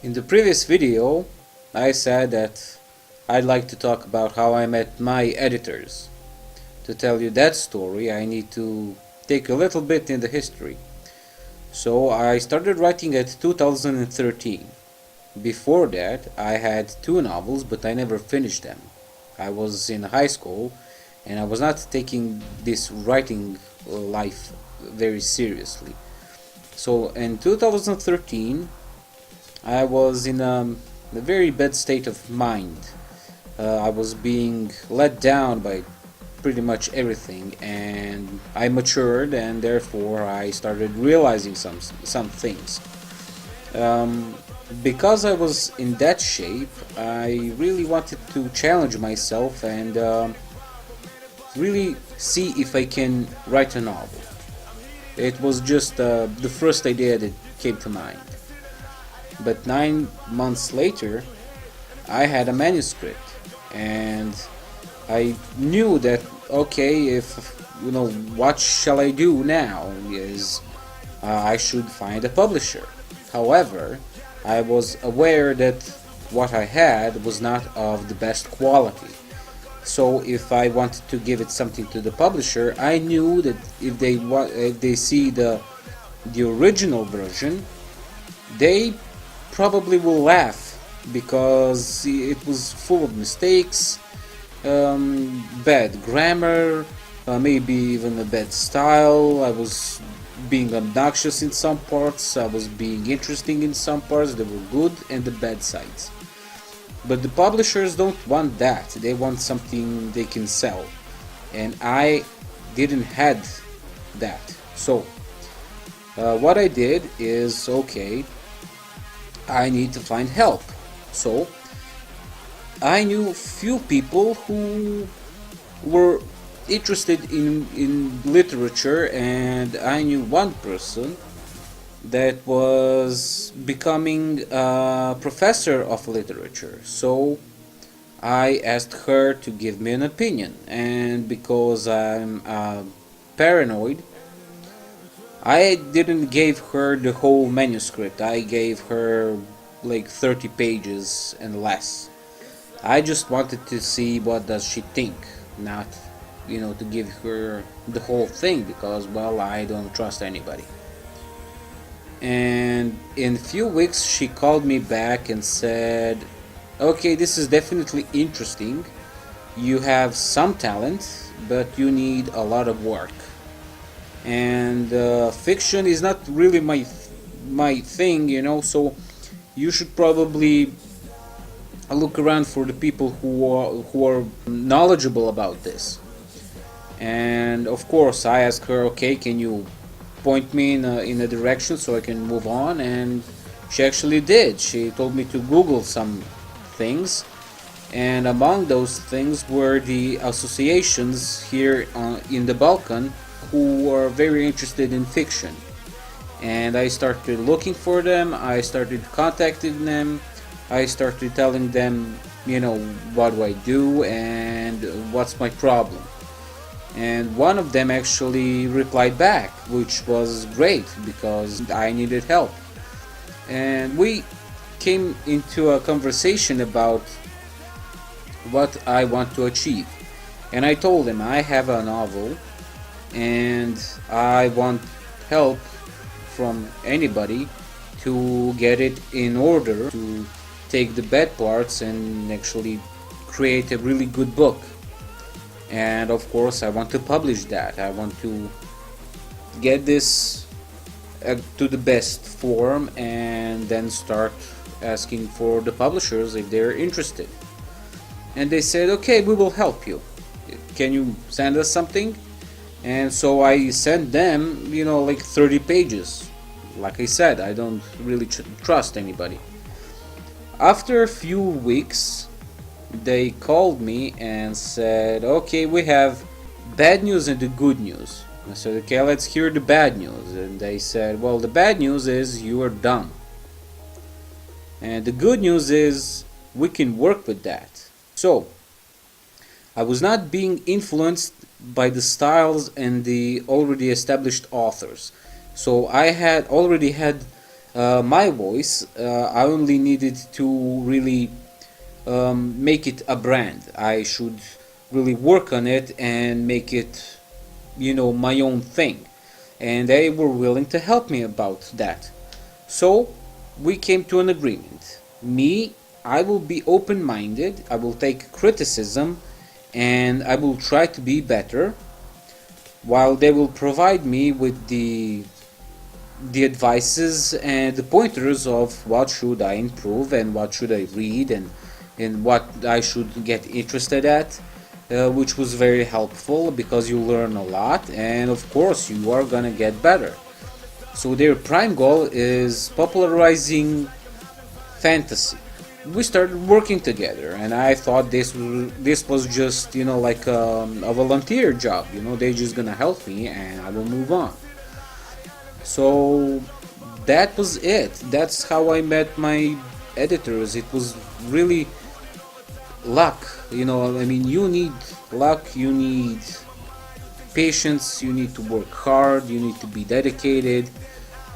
In the previous video, I said that I'd like to talk about how I met my editors. To tell you that story, I need to take a little bit in the history. So I started writing at 2013. Before that, I had two novels, but I never finished them. I was in high school and I was not taking this writing life very seriously. So in 2013, I was in a very bad state of mind. I was being let down by pretty much everything, and I matured, and therefore I started realizing some things. Because I was in that shape, I really wanted to challenge myself and really see if I can write a novel. It was just the first idea that came to mind. But 9 months later, I had a manuscript, and I knew that okay, if what shall I do now? Is I should find a publisher. However, I was aware that what I had was not of the best quality. So if I wanted to give it something to the publisher, I knew that if they see the original version, they probably will laugh because it was full of mistakes, bad grammar, maybe even a bad style. I was being obnoxious in some parts, I was being interesting in some parts. There were good and the bad sides. But the publishers don't want that. They want something they can sell. And I didn't had that. So what I did is, okay, I need to find help. So I knew few people who were interested in literature, and I knew one person that was becoming a professor of literature. So I asked her to give me an opinion, and because I'm paranoid, I didn't give her the whole manuscript. I gave her like 30 pages and less. I just wanted to see what does she think, not to give her the whole thing, because well, I don't trust anybody. And in a few weeks she called me back and said, okay, this is definitely interesting. You have some talent, but you need a lot of work. And fiction is not really my thing, so you should probably look around for the people who are knowledgeable about this. And of course I asked her, okay, can you point me in a direction so I can move on? And she actually did. She told me to Google some things, and among those things were the associations here in the Balkan who are very interested in fiction. And I started looking for them, I started contacting them, I started telling them, what do I do and what's my problem. And one of them actually replied back, which was great because I needed help. And we came into a conversation about what I want to achieve. And I told him I have a novel and I want help from anybody to get it in order, to take the bad parts and actually create a really good book. And of course I want to publish that. I want to get this to the best form and then start asking for the publishers if they're interested. And they said, okay, we will help you. Can you send us something? And so I sent them, like 30 pages. Like I said, I don't really trust anybody. After a few weeks, they called me and said, okay, we have bad news and the good news. I said, okay, let's hear the bad news. And they said, well, the bad news is you are done. And the good news is we can work with that. So I was not being influenced by the styles and the already established authors. So I had already had my voice. I only needed to really make it a brand. I should really work on it and make it, my own thing. And they were willing to help me about that. So we came to an agreement. Me, I will be open minded, I will take criticism, and I will try to be better, while they will provide me with the advices and the pointers of what should I improve and what should I read and what I should get interested at, which was very helpful because you learn a lot and of course you are gonna get better. So their prime goal is popularizing fantasy. We started working together, and I thought this was just like a volunteer job. They're just gonna help me, and I will move on. So that was it. That's how I met my editors. It was really luck. I mean, you need luck. You need patience. You need to work hard. You need to be dedicated.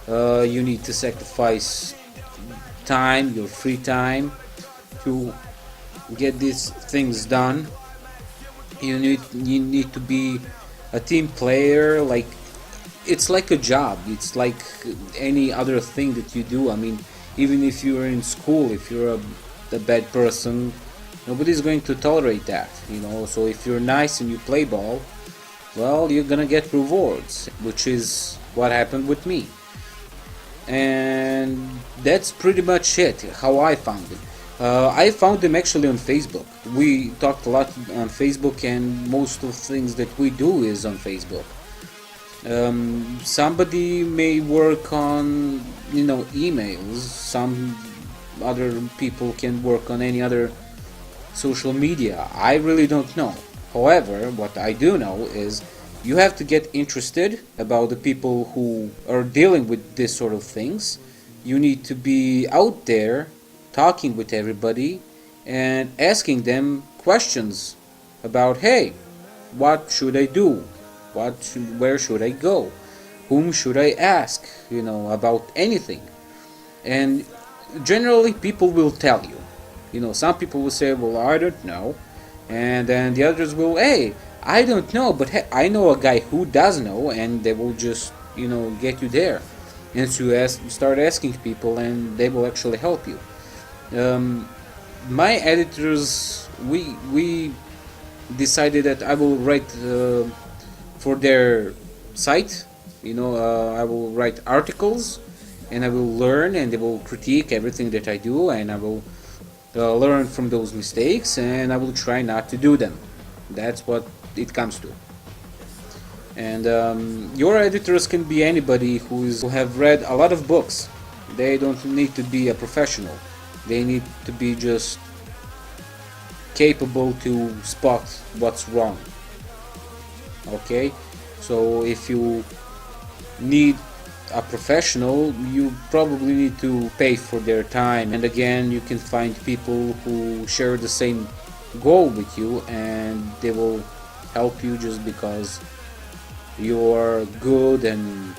You need to sacrifice time, your free time, to get these things done. You need to be a team player. Like, it's like a job. It's like any other thing that you do. I mean, even if you're in school, if you're a bad person, nobody's going to tolerate that. So if you're nice and you play ball, well, you're gonna get rewards, which is what happened with me. And that's pretty much it, how I found them. I found them actually on Facebook. We talked a lot on Facebook, and most of the things that we do is on Facebook. Somebody may work on emails, some other people can work on any other social media. I really don't know. However, what I do know is you have to get interested about the people who are dealing with this sort of things. You need to be out there talking with everybody and asking them questions about, hey, what should I do? Where should I go? Whom should I ask? About anything. And generally people will tell you. Some people will say, well, I don't know. And then the others will, hey, I don't know, but hey, I know a guy who does know, and they will just, get you there. And so you start asking people, and they will actually help you. My editors, we decided that I will write for their site. I will write articles, and I will learn, and they will critique everything that I do, and I will learn from those mistakes, and I will try not to do them. That's what it comes to. And your editors can be anybody who have read a lot of books. They don't need to be a professional. They need to be just capable to spot what's wrong. Okay, so if you need a professional, you probably need to pay for their time. And again, you can find people who share the same goal with you, and they will help you just because you're good and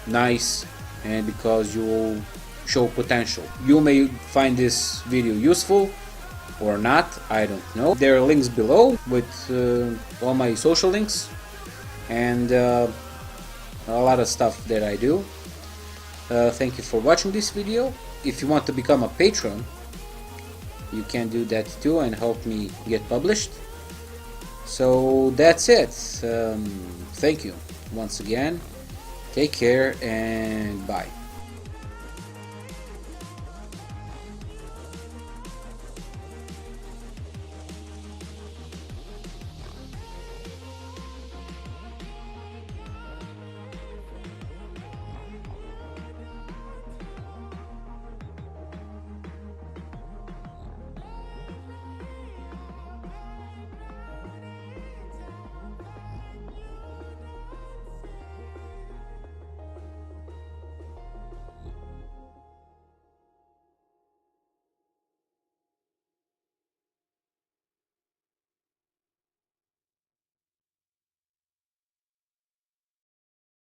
nice, and because you will show potential. You may find this video useful or not, I don't know. There are links below with all my social links and a lot of stuff that I do. Thank you for watching this video. If you want to become a patron, you can do that too and help me get published. So that's it. Thank you once again. Take care and bye.